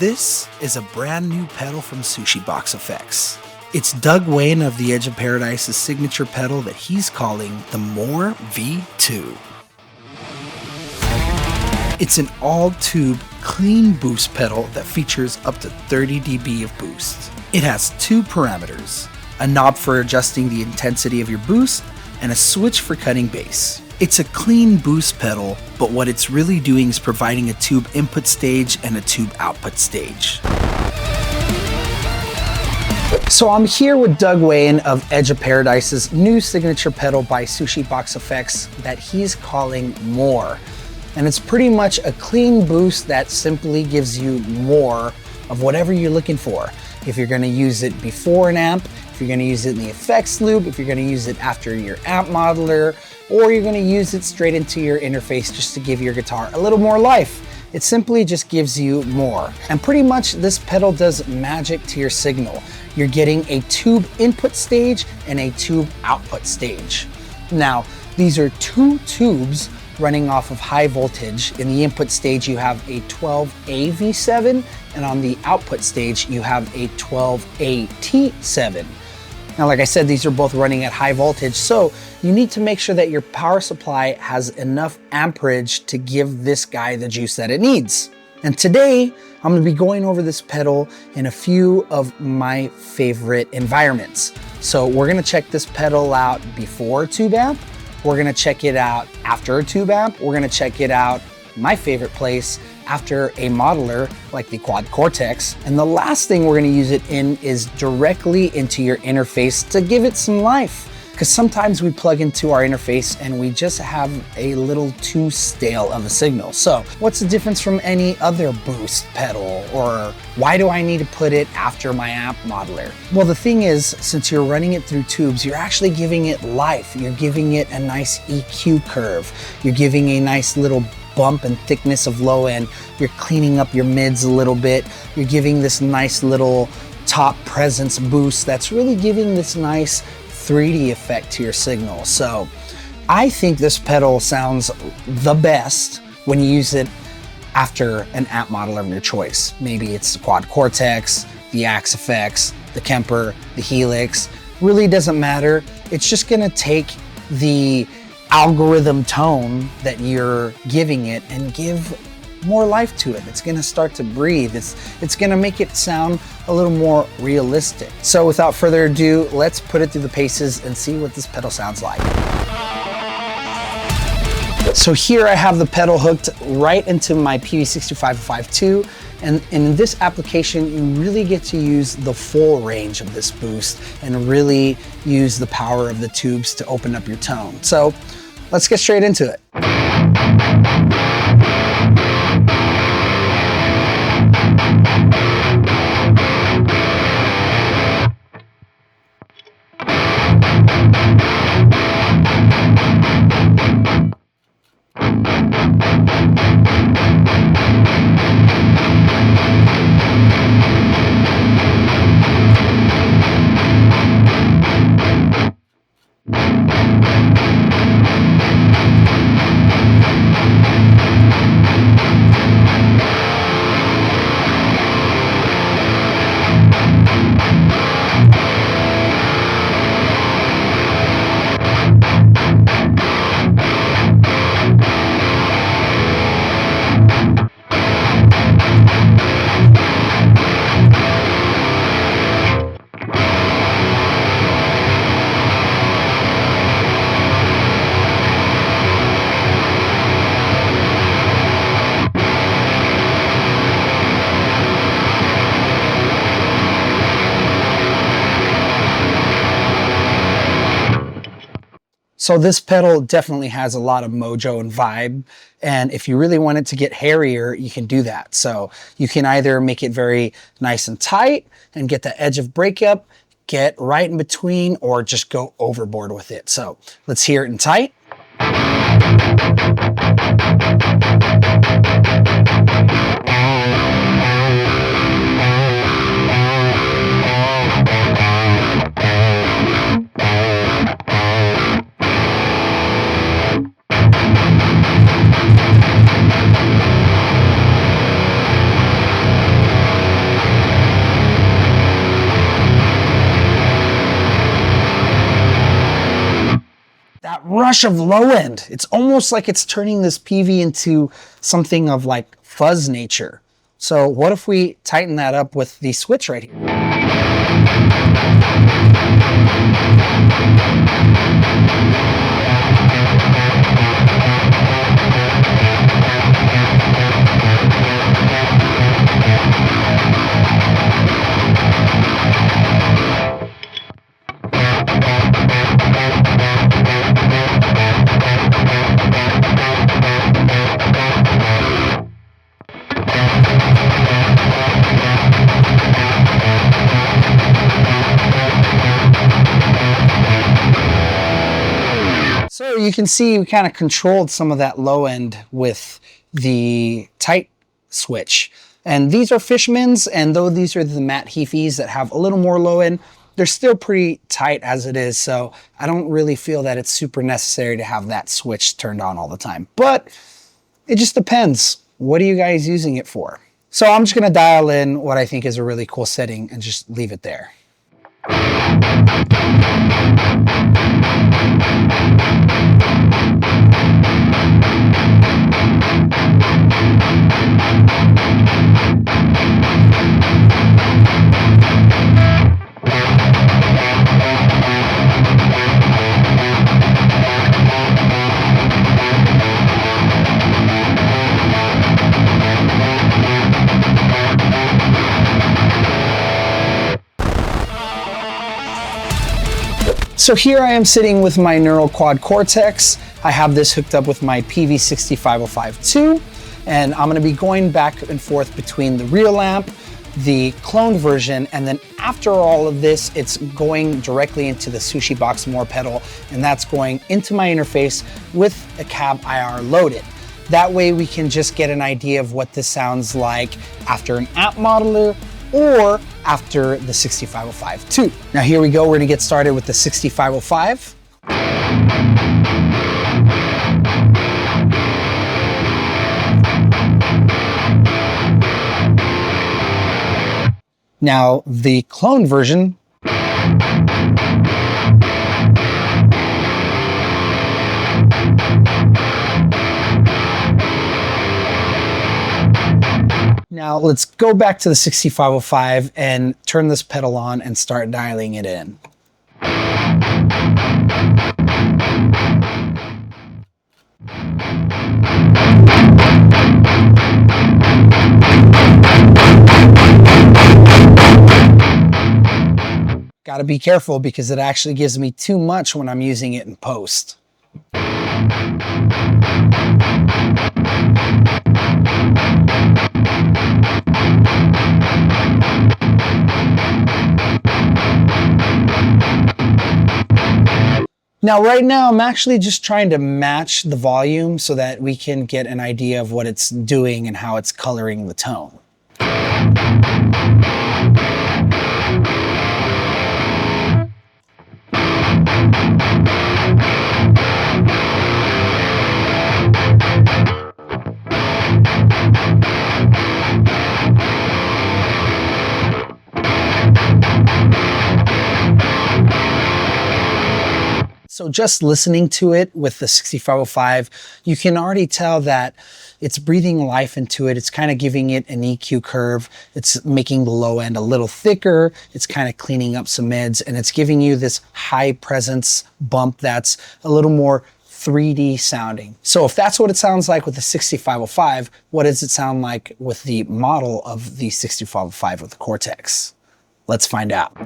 This is a brand new pedal from Sushi Box FX. It's Doug Weiand of the Edge of Paradise's signature pedal that he's calling the More V2. It's an all-tube clean boost pedal that features up to 30 dB of boost. It has two parameters, a knob for adjusting the intensity of your boost and a switch for cutting bass. It's a clean boost pedal, but what it's really doing is providing a tube input stage and a tube output stage. So I'm here with Doug Weiand of Edge of Paradise's new signature pedal by Sushi Box FX that he's calling More. And it's pretty much a clean boost that simply gives you more of whatever you're looking for. If you're gonna use it before an amp, if you're gonna use it in the effects loop, if you're gonna use it after your amp modeler, or you're gonna use it straight into your interface just to give your guitar a little more life. It simply just gives you more. And pretty much this pedal does magic to your signal. You're getting a tube input stage and a tube output stage. Now, these are two tubes running off of high voltage. In the input stage, you have a 12A V7, and on the output stage, you have a 12A T7. Now, like I said, these are both running at high voltage, so you need to make sure that your power supply has enough amperage to give this guy the juice that it needs. And today, I'm gonna be going over this pedal in a few of my favorite environments. So we're gonna check this pedal out before a tube amp, we're gonna check it out after a tube amp, we're gonna check it out, my favorite place, after a modeler like the Quad Cortex. And the last thing we're gonna use it in is directly into your interface to give it some life. Because sometimes we plug into our interface and we just have a little too stale of a signal. So what's the difference from any other boost pedal, or why do I need to put it after my amp modeler? Well, the thing is, since you're running it through tubes, you're actually giving it life. You're giving it a nice EQ curve. You're giving a nice little bump and thickness of low end. You're cleaning up your mids a little bit. You're giving this nice little top presence boost that's really giving this nice 3D effect to your signal. So I think this pedal sounds the best when you use it after an amp modeler of your choice. Maybe it's the Quad Cortex, the Axe FX, the Kemper, the Helix. Really doesn't matter. It's just gonna take the algorithm tone that you're giving it and give more life to it. It's gonna start to breathe. It's gonna make it sound a little more realistic. So without further ado, let's put it through the paces and see what this pedal sounds like. So here I have the pedal hooked right into my PV62552, and in this application, you really get to use the full range of this boost and really use the power of the tubes to open up your tone. So let's get straight into it. So this pedal definitely has a lot of mojo and vibe. And if you really want it to get hairier, you can do that. So you can either make it very nice and tight and get the edge of breakup, get right in between, or just go overboard with it. So let's hear it in tight. rush of low end. It's almost like it's turning this PV into something of like fuzz nature. So what if we tighten that up with the switch right here? So you can see we kind of controlled some of that low end with the tight switch. And these are Fishmans, and though these are the matte Hefis that have a little more low end, they're still pretty tight as it is. So I don't really feel that it's super necessary to have that switch turned on all the time. But it just depends. What are you guys using it for? So I'm just gonna dial in what I think is a really cool setting and just leave it there. So here I am sitting with my Neural Quad Cortex. I have this hooked up with my PV6505 II, and I'm gonna be going back and forth between the real amp, the cloned version, and then after all of this, it's going directly into the Sushi Box More pedal, and that's going into my interface with a cab IR loaded. That way we can just get an idea of what this sounds like after an amp modeler or after the 6505 II. Now here we go, we're gonna get started with the 6505. Now the clone version, now let's go back to the 6505 and turn this pedal on and start dialing it in. Gotta be careful because it actually gives me too much when I'm using it in post. Now, right now, I'm actually just trying to match the volume so that we can get an idea of what it's doing and how it's coloring the tone. So just listening to it with the 6505, you can already tell that it's breathing life into it. It's kind of giving it an EQ curve. It's making the low end a little thicker. It's kind of cleaning up some mids, and it's giving you this high presence bump that's a little more 3D sounding. So if that's what it sounds like with the 6505, what does it sound like with the model of the 6505 with the Cortex? Let's find out.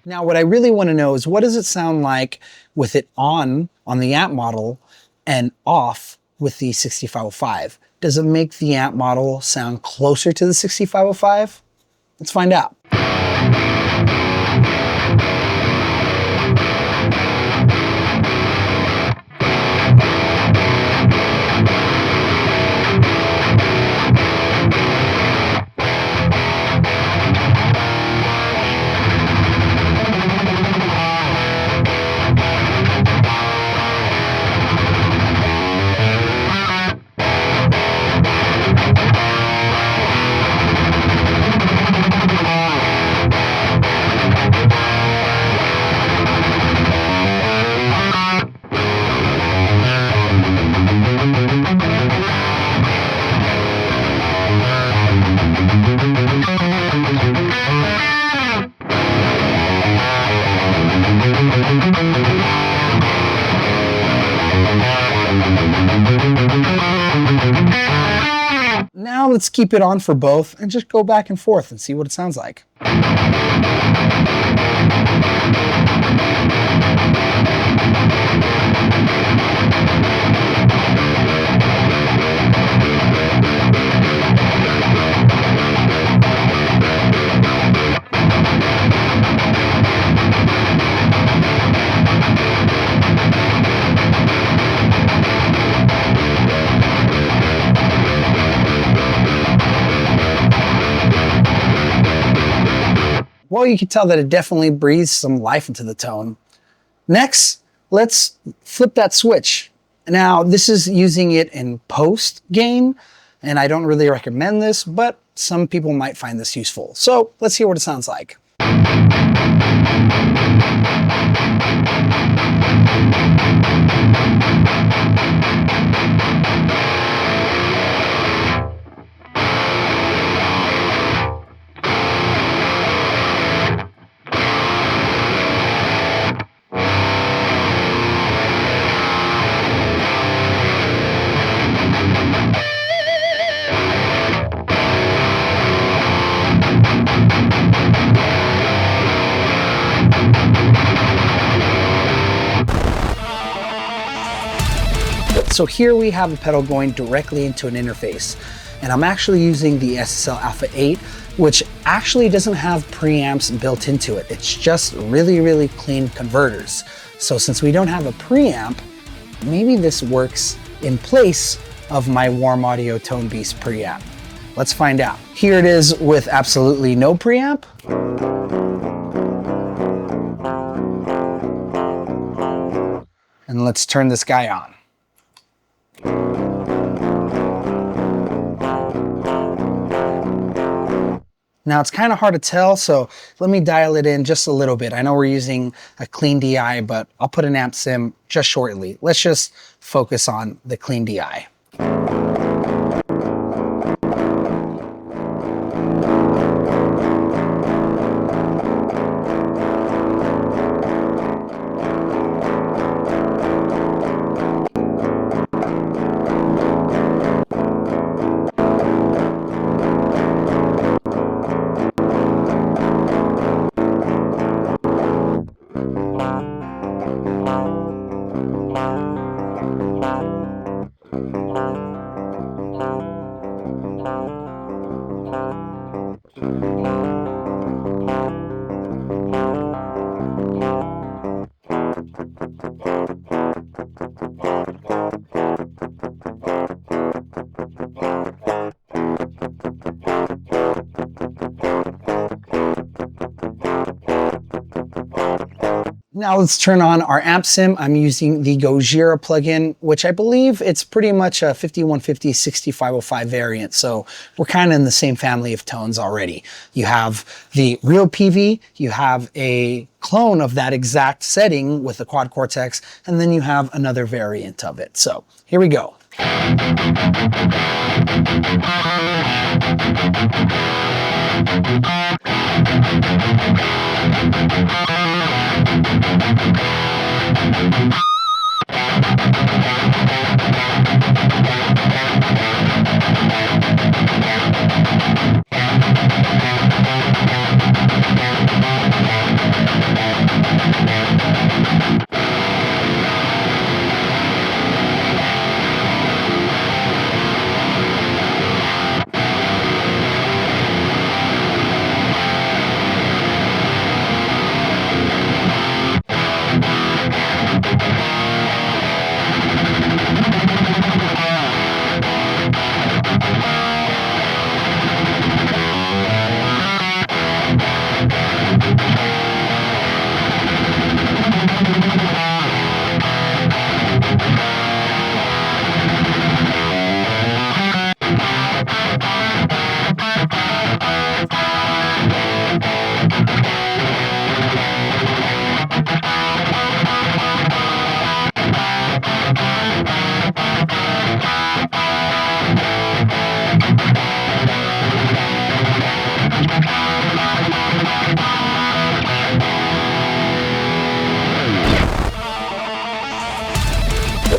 Now, what I really want to know is what does it sound like with it on the amp model and off with the 6505? Does it make the amp model sound closer to the 6505? Let's find out. Now let's keep it on for both and just go back and forth and see what it sounds like. Well, you can tell that it definitely breathes some life into the tone. Next, let's flip that switch. Now, this is using it in post gain, and I don't really recommend this, but some people might find this useful. So let's hear what it sounds like. So here we have a pedal going directly into an interface, and I'm actually using the SSL Alpha 8, which actually doesn't have preamps built into it. It's just really, really clean converters. So since we don't have a preamp, maybe this works in place of my Warm Audio Tone Beast preamp. Let's find out. Here it is with absolutely no preamp. And let's turn this guy on. Now it's kind of hard to tell, so let me dial it in just a little bit. I know we're using a clean DI, but I'll put an amp sim just shortly. Let's just focus on the clean DI. Now let's turn on our amp sim. I'm using the Gojira plugin, which I believe it's pretty much a 5150 6505 variant. So we're kind of in the same family of tones already. You have the real PV, you have a clone of that exact setting with the quad cortex, and then you have another variant of it. So here we go.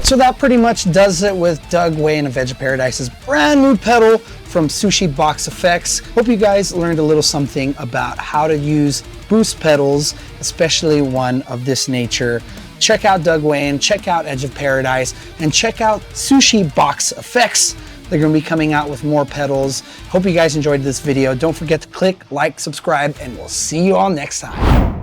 So that pretty much does it with Doug Weiand of Edge of Paradise's brand new pedal from Sushi Box FX. Hope you guys learned a little something about how to use boost pedals, especially one of this nature. Check out Doug Weiand, check out Edge of Paradise, and check out Sushi Box FX. They're gonna be coming out with more pedals. Hope you guys enjoyed this video. Don't forget to click, like, subscribe, and we'll see you all next time.